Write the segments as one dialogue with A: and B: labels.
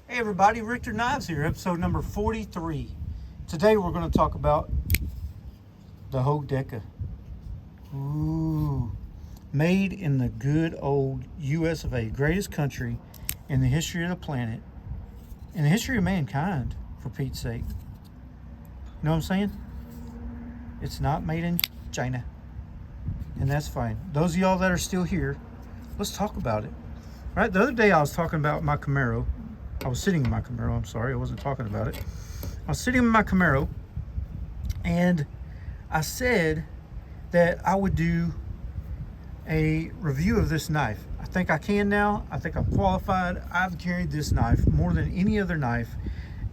A: Hey everybody, Richter Knives here, episode number 43. Today we're going to talk about the HOGUE DEKA. Ooh, made in the good old US of A, greatest country in the history of the planet, in the history of mankind, for Pete's sake. You know what I'm saying? It's not made in China, and that's fine. Those of y'all that are still here, let's talk about it. Right, the other day I was talking about my Camaro. I was sitting in my Camaro, I'm sorry, I wasn't talking about it. I was sitting in my Camaro, and I said that I would do a review of this knife. I think I can now. I think I'm qualified. I've carried this knife more than any other knife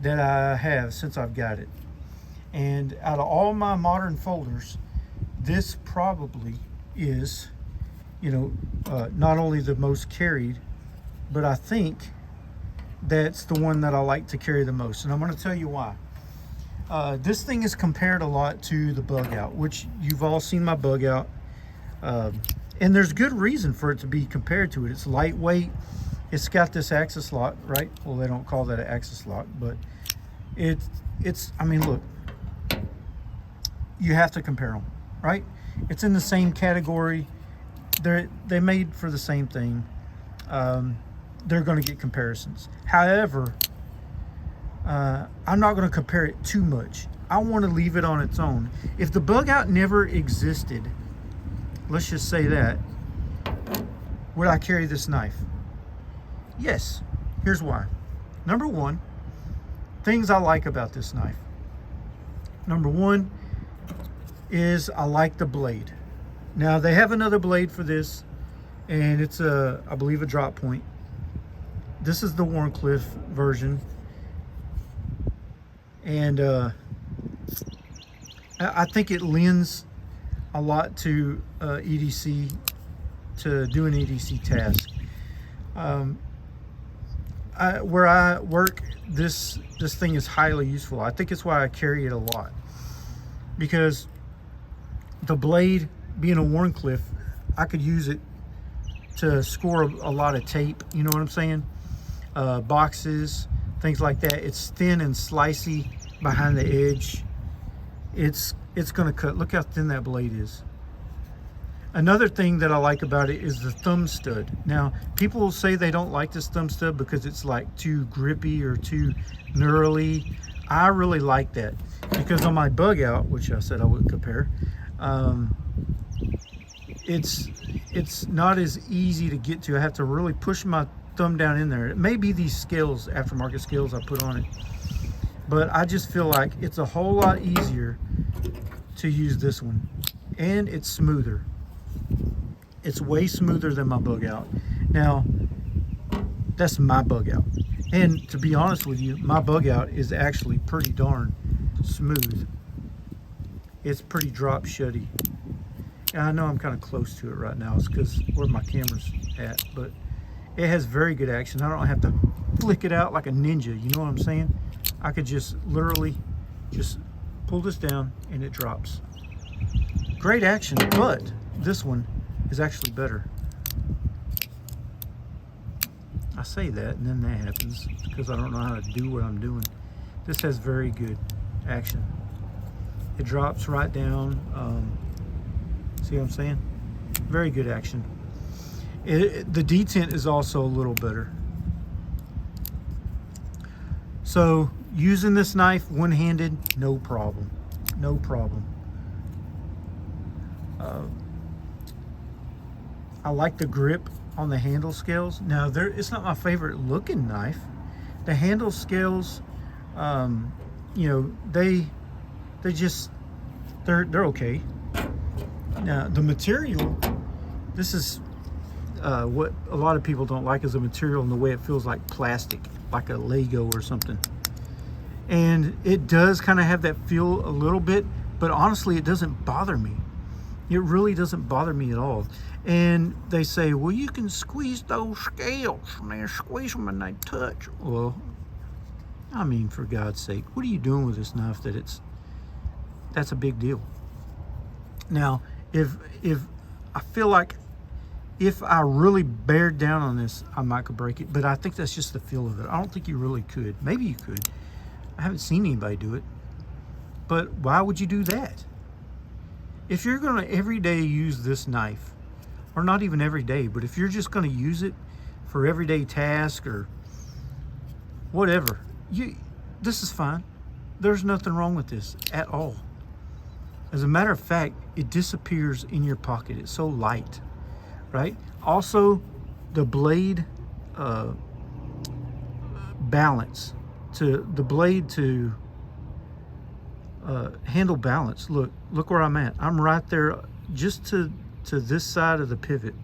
A: that I have since I've got it. And out of all my modern folders, this probably is, not only the most carried, but I think that's the one that I like to carry the most, and I'm going to tell you why. This thing is compared a lot to the Bug Out, which you've all seen my Bug Out, and there's good reason for it to be compared to it. It's lightweight. It's got this axis lock, right? Well, they don't call that an axis lock, but it's. I mean, look, you have to compare them, right? It's in the same category. They made for the same thing. They're going to get comparisons. However, I'm not going to compare it too much. I want to leave it on its own. If the Bug Out never existed, let's just say that, would I carry this knife? Yes. Here's why. Number one, things I like about this knife. Number one is I like the blade. Now, they have another blade for this, and it's I believe a drop point. This is the Wharncliffe version, and I think it lends a lot to EDC, to do an EDC task. Where I work, this thing is highly useful. I think it's why I carry it a lot, because the blade being a Wharncliffe, I could use it to score a lot of tape. You know what I'm saying? Boxes, things like that. It's thin and slicey behind the edge. It's gonna cut. Look how thin that blade is. Another thing that I like about it is the thumb stud. Now, people will say they don't like this thumb stud because it's like too grippy or too knurly. I really like that, because on my Bug Out, which I said I wouldn't compare, it's not as easy to get to. I have to really push my thumb down in there. It may be these scales, aftermarket scales I put on it, but I just feel like it's a whole lot easier to use this one, and it's smoother. It's way smoother than my Bug Out. Now, that's my Bug Out, and to be honest with you, my Bug Out is actually pretty darn smooth. It's pretty drop shutty. And I know I'm kind of close to it right now. It's because where my camera's at, but it has very good action. I don't have to flick it out like a ninja. You know what I'm saying? I could just literally just pull this down and it drops. Great action, but this one is actually better. I say that and then that happens because I don't know how to do what I'm doing. This has very good action. It drops right down. See what I'm saying? Very good action. The detent is also a little better. So using this knife one-handed, no problem. No problem. I like the grip on the handle scales. Now, it's not my favorite looking knife. The handle scales, they're okay. Now, the material, this is what a lot of people don't like, is the material and the way it feels like plastic, like a Lego or something. And it does kind of have that feel a little bit, but honestly, it doesn't bother me. It really doesn't bother me at all. And they say, well, you can squeeze those scales and they squeeze them and they touch. Well, I mean, for God's sake, what are you doing with this knife that's a big deal? Now, if I feel like if I really bared down on this, I might could break it, but I think that's just the feel of it. I don't think you really could. Maybe you could. I haven't seen anybody do it, but why would you do that? If you're gonna every day use this knife, or not even every day, but if you're just gonna use it for everyday task or whatever, this is fine. There's nothing wrong with this at all. As a matter of fact, it disappears in your pocket. It's so light, right? Also, the blade balance, to the blade to handle balance. Look where I'm at. I'm right there, just to this side of the pivot.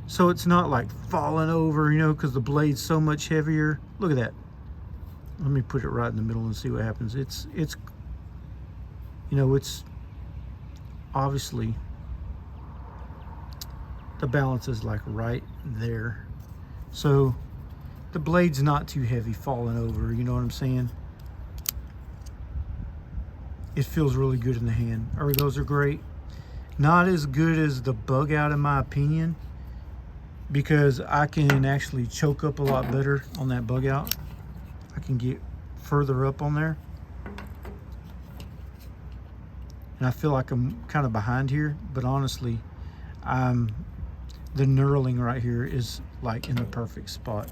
A: So it's not like falling over, you know, because the blade's so much heavier. Look at that. Let me put it right in the middle and see what happens. It's you know, it's obviously the balance is like right there. So the blade's not too heavy falling over, you know what I'm saying? It feels really good in the hand. Ergos are great. Not as good as the bug out in my opinion, because I can actually choke up a lot better on that bug out. I can get further up on there. And I feel like I'm kind of behind here, but honestly, the knurling right here is like in the perfect spot.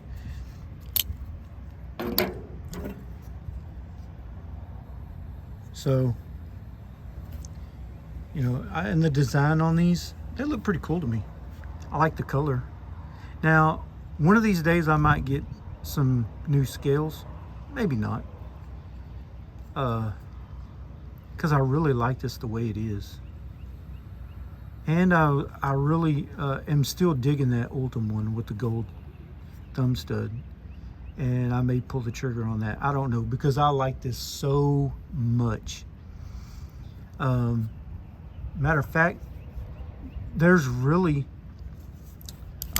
A: So, you know, and the design on these, they look pretty cool to me. I like the color. Now, one of these days I might get some new scales. Maybe not. Because I really like this the way it is. And I really am still digging that Ultim one with the gold thumb stud. And I may pull the trigger on that. I don't know, because I like this so much. Matter of fact, there's really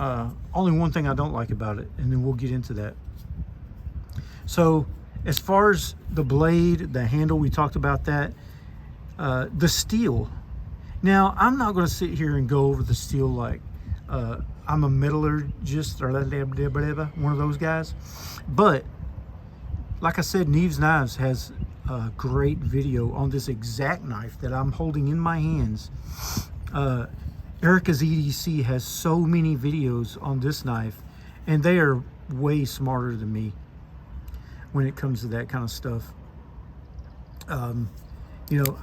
A: only one thing I don't like about it, and then we'll get into that. So as far as the blade, the handle, we talked about that. The steel. Now, I'm not going to sit here and go over the steel like I'm a metallurgist or one of those guys. But like I said, Neves Knives has a great video on this exact knife that I'm holding in my hands. Erica's EDC has so many videos on this knife, and they are way smarter than me when it comes to that kind of stuff. You know,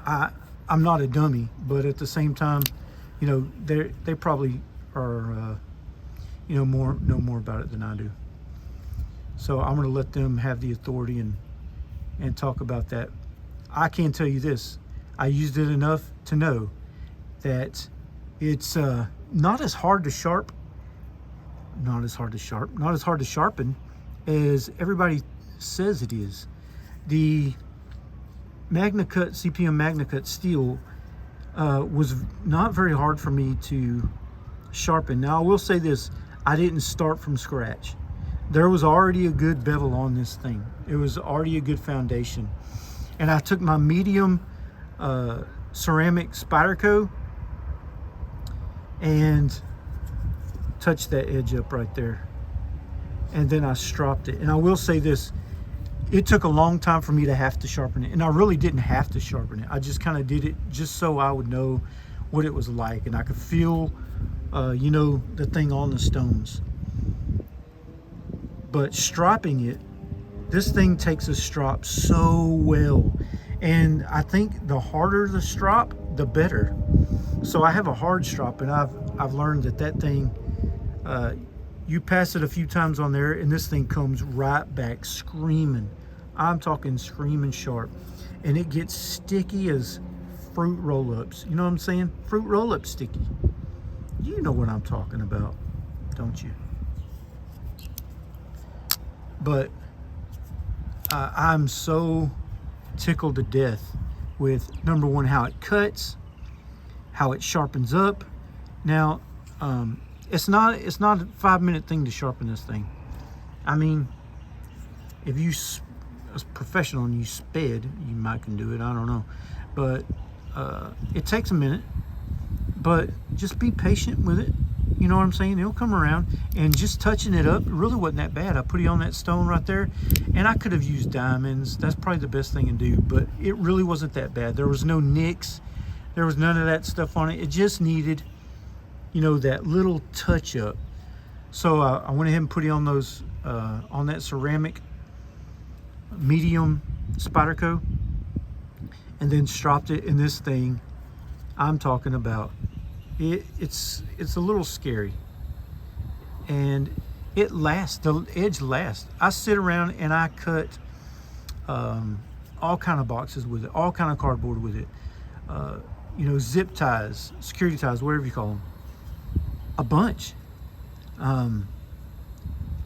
A: I'm not a dummy, but at the same time, you know, they probably are, you know, know more about it than I do. So I'm going to let them have the authority and talk about that. I can tell you this: I used it enough to know that it's not as hard to sharpen as everybody says it is. The MagnaCut CPM MagnaCut steel was not very hard for me to sharpen. Now I will say this: I didn't start from scratch. There was already a good bevel on this thing. It was already a good foundation, and I took my medium ceramic Spyderco and touched that edge up right there, and then I stropped it. And I will say this: it took a long time for me to have to sharpen it, and I really didn't have to sharpen it. I just kind of did it just so I would know what it was like, and I could feel you know, the thing on the stones. But stropping it, this thing takes a strop so well, and I think the harder the strop, the better. So I have a hard strop, and I've learned that thing, you pass it a few times on there, and this thing comes right back screaming. I'm talking screaming sharp, and it gets sticky as fruit roll-ups. You know what I'm saying? Fruit roll-up sticky. You know what I'm talking about, don't you? But I'm so tickled to death with, number one, how it cuts, how it sharpens up. Now, it's not a 5-minute thing to sharpen this thing. I mean, if you a professional and you sped, you might can do it. I don't know, but it takes a minute. But just be patient with it. You know what I'm saying? It'll come around, and just touching it up, it really wasn't that bad. I put it on that stone right there, and I could have used diamonds. That's probably the best thing to do, but it really wasn't that bad. There was no nicks. There was none of that stuff on it. It just needed, you know, that little touch up. So I went ahead and put it on those, on that ceramic medium Spyderco, and then stropped it in this thing I'm talking about. It's a little scary, and it lasts. The edge lasts. I sit around and I cut all kind of boxes with it, all kind of cardboard with it, you know, zip ties, security ties, whatever you call them, a bunch, a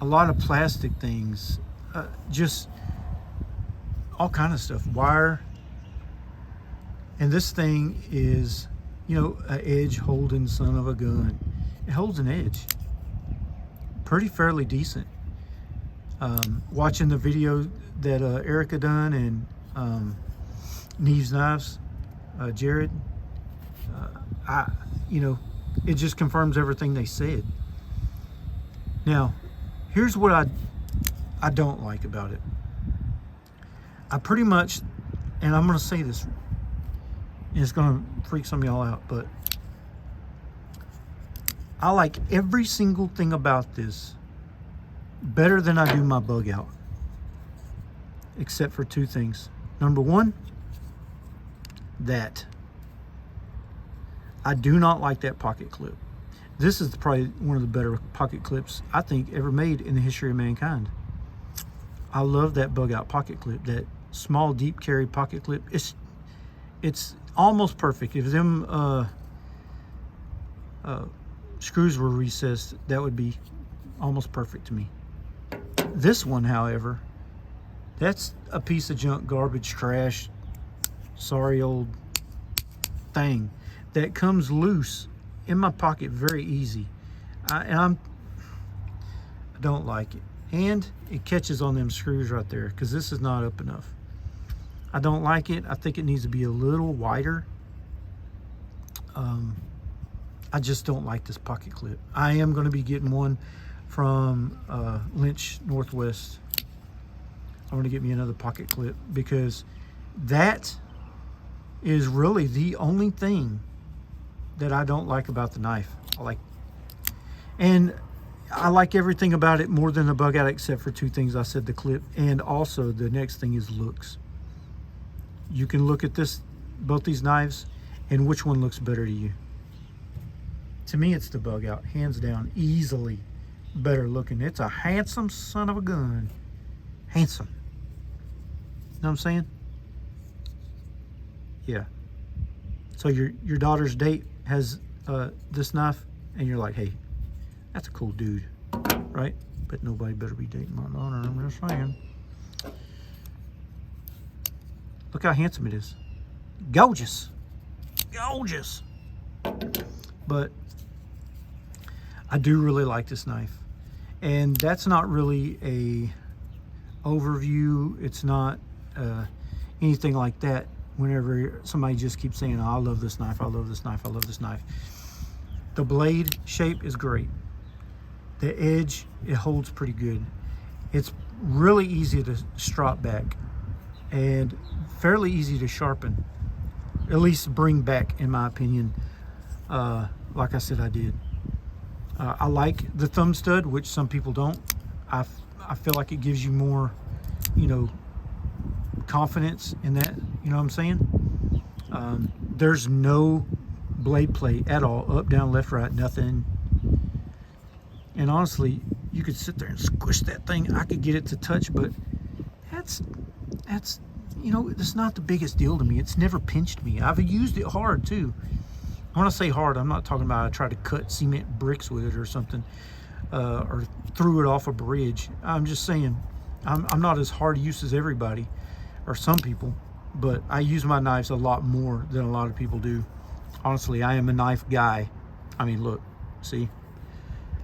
A: lot of plastic things, just all kind of stuff, wire. And this thing is, you know, an edge holding son of a gun. It holds an edge pretty fairly decent. Watching the video that Erica done and Neve's Knives, Jared, you know, it just confirms everything they said. Now, here's what I don't like about it. I pretty much, and I'm going to say this, and it's going to freak some of y'all out, but I like every single thing about this better than I do my bug out, except for two things. Number one, that I do not like that pocket clip. This is probably one of the better pocket clips I think ever made in the history of mankind. I love that bug out pocket clip, that small deep carry pocket clip. It's almost perfect. If them screws were recessed, that would be almost perfect to me. This one, however, that's a piece of junk, garbage, trash, sorry old thing that comes loose in my pocket very easy. I don't like it. And it catches on them screws right there, because this is not up enough. I don't like it. I think it needs to be a little wider. I just don't like this pocket clip. I am going to be getting one from Lynch Northwest. I'm going to get me another pocket clip, because that is really the only thing that I don't like about the knife. I like everything about it more than the bug out, except for two things. I said the clip, and also the next thing is looks. You can look at both these knives, and which one looks better to you? To me, it's the bug out, hands down, easily better looking. It's a handsome son of a gun. Handsome. You know what I'm saying? Yeah. So your daughter's date has this knife, and you're like, hey, that's a cool dude, right? But nobody better be dating my daughter, I'm just saying. Look how handsome it is. Gorgeous. Gorgeous. But I do really like this knife. And that's not really a overview. It's not anything like that. Whenever somebody just keeps saying, oh, I love this knife, I love this knife, I love this knife. The blade shape is great. The edge, it holds pretty good. It's really easy to strop back and fairly easy to sharpen, at least bring back, in my opinion. Like I said, I did. I like the thumb stud, which some people don't. I feel like it gives you more, you know, confidence in that. You know what I'm saying? There's no blade play at all, up, down, left, right, nothing. And honestly, you could sit there and squish that thing. I could get it to touch, but that's you know, it's not the biggest deal to me. It's never pinched me. I've used it hard too. When I say hard, I'm not talking about I tried to cut cement bricks with it or something, or threw it off a bridge. I'm just saying, I'm not as hard use as everybody, or some people, but I use my knives a lot more than a lot of people do. Honestly, I am a knife guy. I mean, look, see,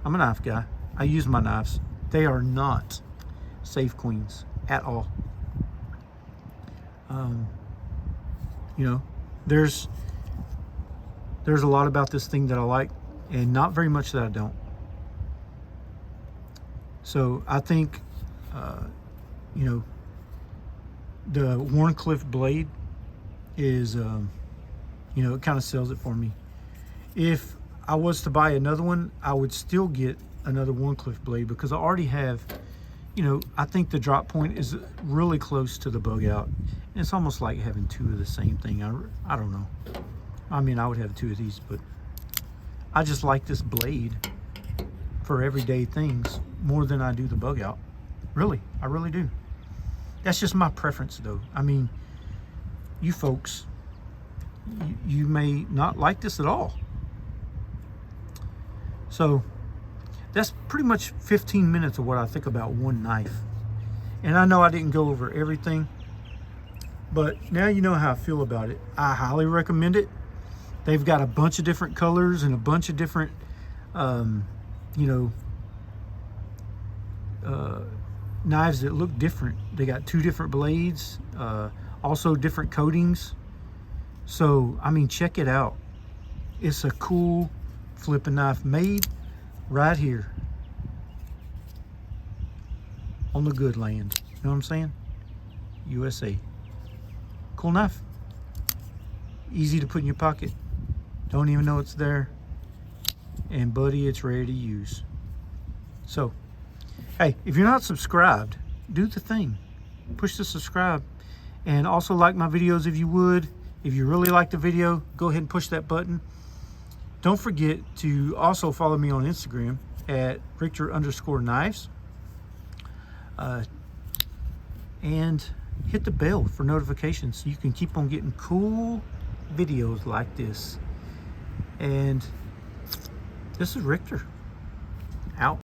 A: I'm a knife guy. I use my knives. They are not safe queens at all. You know, there's a lot about this thing that I like. and not very much that I don't. So I think, you know, the Wharncliffe blade is, you know, it kind of sells it for me. If I was to buy another one, I would still get another Wharncliffe blade because I already have, you know, I think the drop point is really close to the bug out. And it's almost like having two of the same thing. I don't know. I mean, I would have two of these, but I just like this blade for everyday things more than I do the bug out. Really, I really do. That's just my preference though. I mean, you folks, you may not like this at all. So that's pretty much 15 minutes of what I think about one knife. And I know I didn't go over everything, but now you know how I feel about it. I highly recommend it. They've got a bunch of different colors and a bunch of different, you know, knives that look different. They got two different blades, also different coatings. So, I mean, check it out. It's a cool flipping knife made right here on the good land. You know what I'm saying? USA. Cool knife. Easy to put in your pocket. Don't even know it's there. And buddy, it's ready to use. So, hey, if you're not subscribed, do the thing. Push the subscribe. And also like my videos if you would. If you really like the video, go ahead and push that button. Don't forget to also follow me on Instagram at Richter_knives. And hit the bell for notifications so you can keep on getting cool videos like this. And this is Richter. Out.